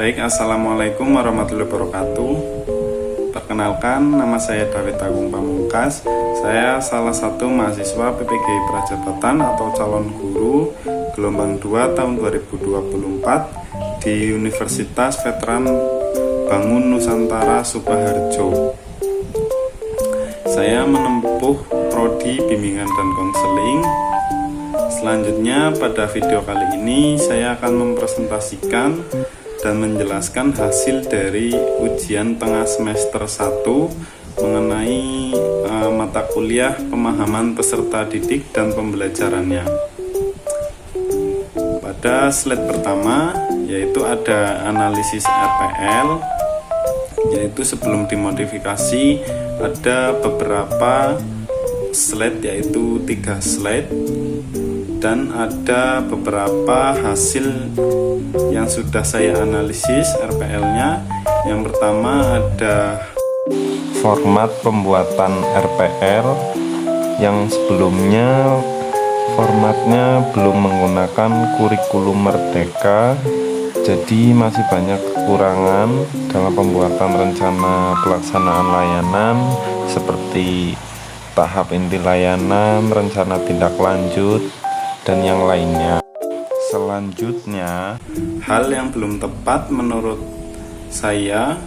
Baik, Assalamualaikum warahmatullahi wabarakatuh. Perkenalkan, nama saya David Agung Pamungkas. Saya salah satu mahasiswa PPGI Prajabatan atau calon guru gelombang 2 tahun 2024 di Universitas Veteran Bangun Nusantara Sukoharjo. Saya menempuh prodi bimbingan dan konseling. Selanjutnya pada video kali ini saya akan mempresentasikan dan menjelaskan hasil dari ujian tengah semester 1 mengenai mata kuliah pemahaman peserta didik dan pembelajarannya. Pada slide pertama yaitu ada analisis RPL, yaitu sebelum dimodifikasi ada beberapa slide, yaitu 3 slide, dan ada beberapa hasil yang sudah saya analisis RPL-nya. Yang pertama ada format pembuatan RPL yang sebelumnya formatnya belum menggunakan kurikulum merdeka, jadi masih banyak kekurangan dalam pembuatan rencana pelaksanaan layanan seperti tahap inti layanan, rencana tindak lanjut, dan yang lainnya. Selanjutnya, hal yang belum tepat menurut saya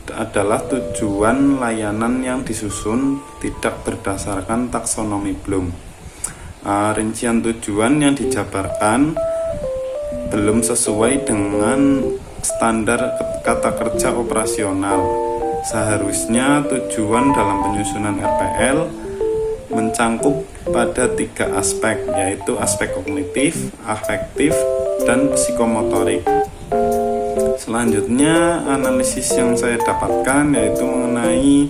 adalah tujuan layanan yang disusun tidak berdasarkan taksonomi Bloom. Rincian tujuan yang dijabarkan belum sesuai dengan standar kata kerja operasional. Seharusnya tujuan dalam penyusunan RPL mencangkup pada 3 aspek, yaitu aspek kognitif, afektif, dan psikomotorik. Selanjutnya, analisis yang saya dapatkan yaitu mengenai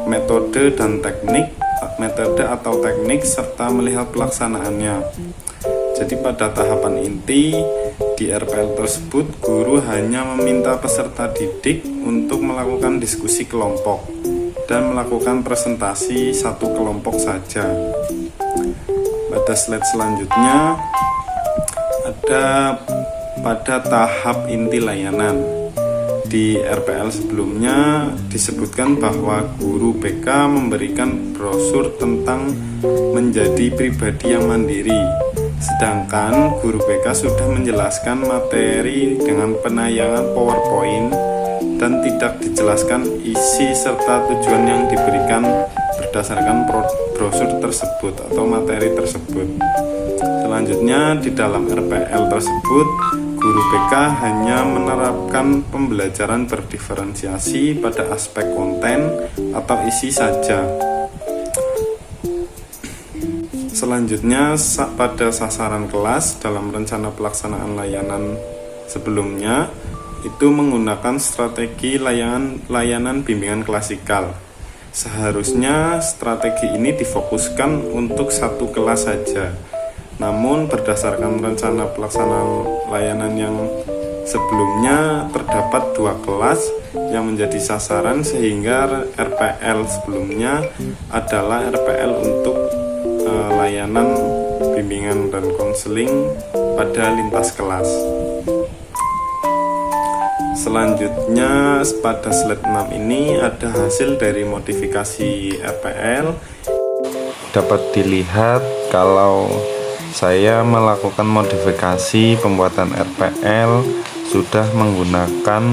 metode dan teknik, metode atau teknik serta melihat pelaksanaannya. Jadi pada tahapan inti di RPL tersebut, guru hanya meminta peserta didik untuk melakukan diskusi kelompok dan melakukan presentasi satu kelompok saja. Pada slide selanjutnya ada pada tahap inti layanan. Di RPL sebelumnya disebutkan bahwa guru BK memberikan brosur tentang menjadi pribadi yang mandiri, sedangkan guru BK sudah menjelaskan materi dengan penayangan PowerPoint dan tidak dijelaskan isi serta tujuan yang diberikan berdasarkan brosur tersebut atau materi tersebut. Selanjutnya, di dalam RPL tersebut, guru BK hanya menerapkan pembelajaran berdiferensiasi pada aspek konten atau isi saja. Selanjutnya, pada sasaran kelas dalam rencana pelaksanaan layanan sebelumnya itu menggunakan strategi layanan bimbingan klasikal. Seharusnya strategi ini difokuskan untuk satu kelas saja. Namun berdasarkan rencana pelaksanaan layanan yang sebelumnya terdapat 2 kelas yang menjadi sasaran, sehingga RPL sebelumnya adalah RPL untuk layanan bimbingan dan konseling pada lintas kelas. Selanjutnya pada slide 6 ini ada hasil dari modifikasi RPL. Dapat dilihat kalau saya melakukan modifikasi pembuatan RPL sudah menggunakan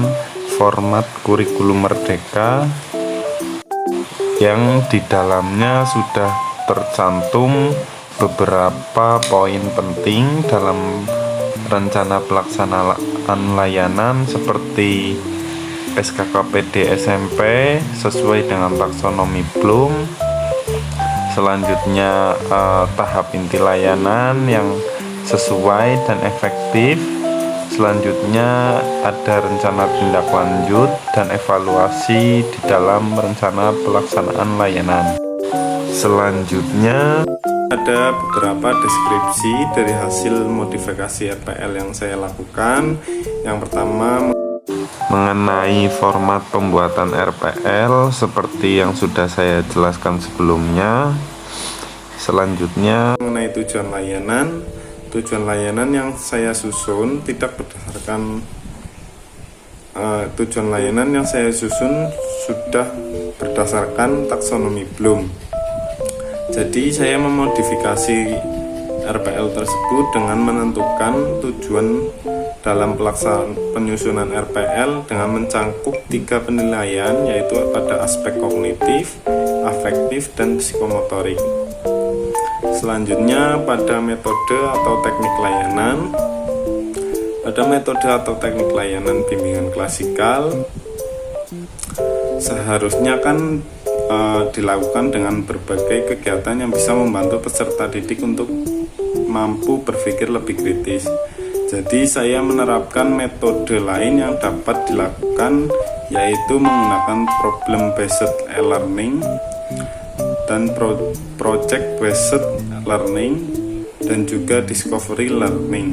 format kurikulum merdeka yang di dalamnya sudah tercantum beberapa poin penting dalam rencana pelaksanaan layanan seperti SKKPD SMP sesuai dengan taksonomi Bloom. Selanjutnya tahap inti layanan yang sesuai dan efektif. Selanjutnya ada rencana tindak lanjut dan evaluasi di dalam rencana pelaksanaan layanan. Selanjutnya ada beberapa deskripsi dari hasil modifikasi RPL yang saya lakukan. Yang pertama, mengenai format pembuatan RPL seperti yang sudah saya jelaskan sebelumnya. Selanjutnya mengenai tujuan layanan. tujuan layanan yang saya susun tujuan layanan yang saya susun sudah berdasarkan taksonomi Bloom. Jadi saya memodifikasi RPL tersebut dengan menentukan tujuan dalam pelaksanaan penyusunan RPL dengan mencangkup 3 penilaian, yaitu pada aspek kognitif, afektif, dan psikomotorik. Selanjutnya pada metode atau teknik layanan. Pada metode atau teknik layanan bimbingan klasikal seharusnya kan dilakukan dengan berbagai kegiatan yang bisa membantu peserta didik untuk mampu berpikir lebih kritis. Jadi saya menerapkan metode lain yang dapat dilakukan, yaitu menggunakan problem based learning dan project based learning dan juga discovery learning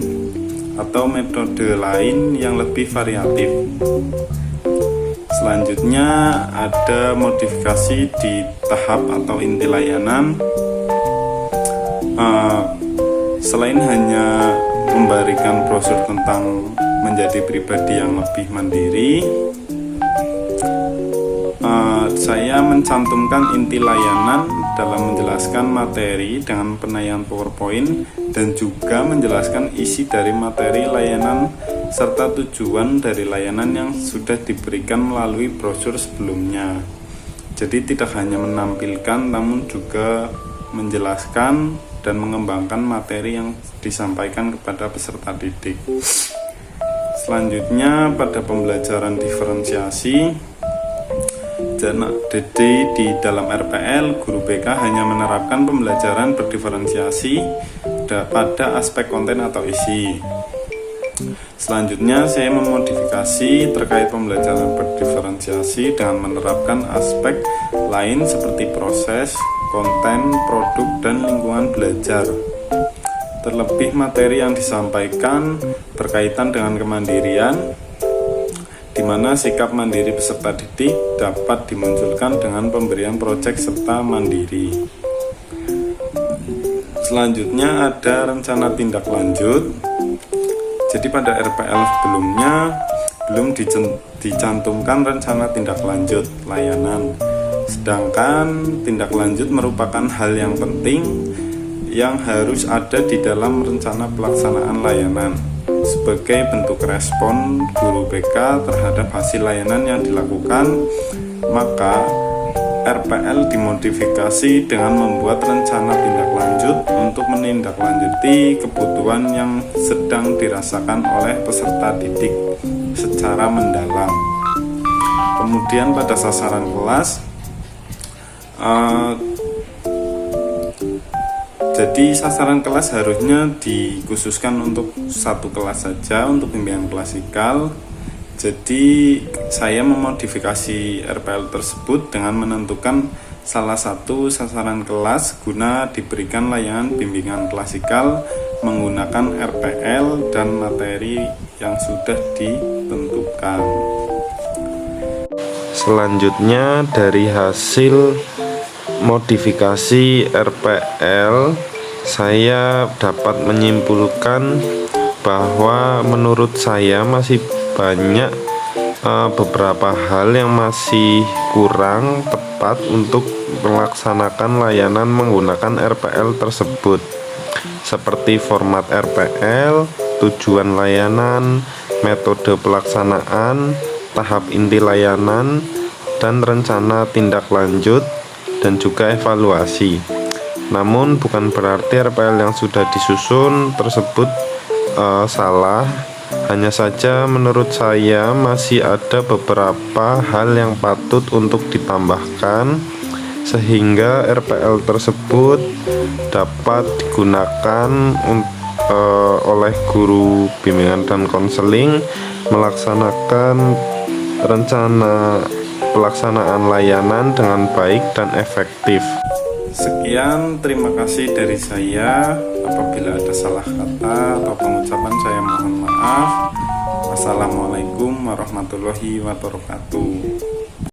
atau metode lain yang lebih variatif. Selanjutnya ada modifikasi di tahap atau inti layanan. Selain hanya memberikan brosur tentang menjadi pribadi yang lebih mandiri, saya mencantumkan inti layanan dalam menjelaskan materi dengan penayangan PowerPoint dan juga menjelaskan isi dari materi layanan serta tujuan dari layanan yang sudah diberikan melalui brosur sebelumnya. Jadi tidak hanya menampilkan namun juga menjelaskan dan mengembangkan materi yang disampaikan kepada peserta didik. Selanjutnya pada pembelajaran diferensiasi, jadi di dalam RPL guru BK hanya menerapkan pembelajaran berdiferensiasi pada aspek konten atau isi. Selanjutnya saya memodifikasi terkait pembelajaran berdiferensiasi dengan menerapkan aspek lain seperti proses, konten, produk, dan lingkungan belajar. Terlebih materi yang disampaikan berkaitan dengan kemandirian, di mana sikap mandiri peserta didik dapat dimunculkan dengan pemberian proyek serta mandiri. Selanjutnya ada rencana tindak lanjut. Jadi pada RPL sebelumnya belum dicantumkan rencana tindak lanjut layanan. Sedangkan tindak lanjut merupakan hal yang penting yang harus ada di dalam rencana pelaksanaan layanan sebagai bentuk respon guru BK terhadap hasil layanan yang dilakukan. Maka RPL dimodifikasi dengan membuat rencana tindak lanjut untuk menindaklanjuti kebutuhan yang sedang dirasakan oleh peserta didik secara mendalam. Kemudian pada sasaran kelas, jadi sasaran kelas harusnya dikhususkan untuk satu kelas saja untuk bimbingan klasikal. Jadi saya memodifikasi RPL tersebut dengan menentukan salah satu sasaran kelas guna diberikan layanan bimbingan klasikal menggunakan RPL dan materi yang sudah ditentukan. Selanjutnya dari hasil modifikasi RPL, saya dapat menyimpulkan bahwa menurut saya masih banyak beberapa hal yang masih kurang tepat untuk melaksanakan layanan menggunakan RPL tersebut, seperti format RPL, tujuan layanan, metode pelaksanaan, tahap inti layanan, dan rencana tindak lanjut, dan juga evaluasi. Namun bukan berarti RPL yang sudah disusun tersebut salah. Hanya saja menurut saya masih ada beberapa hal yang patut untuk ditambahkan sehingga RPL tersebut dapat digunakan oleh guru bimbingan dan konseling melaksanakan rencana pelaksanaan layanan dengan baik dan efektif. Sekian, terima kasih dari saya. Apabila ada salah kata atau pengucapan saya mohon maaf. Wassalamualaikum warahmatullahi wabarakatuh.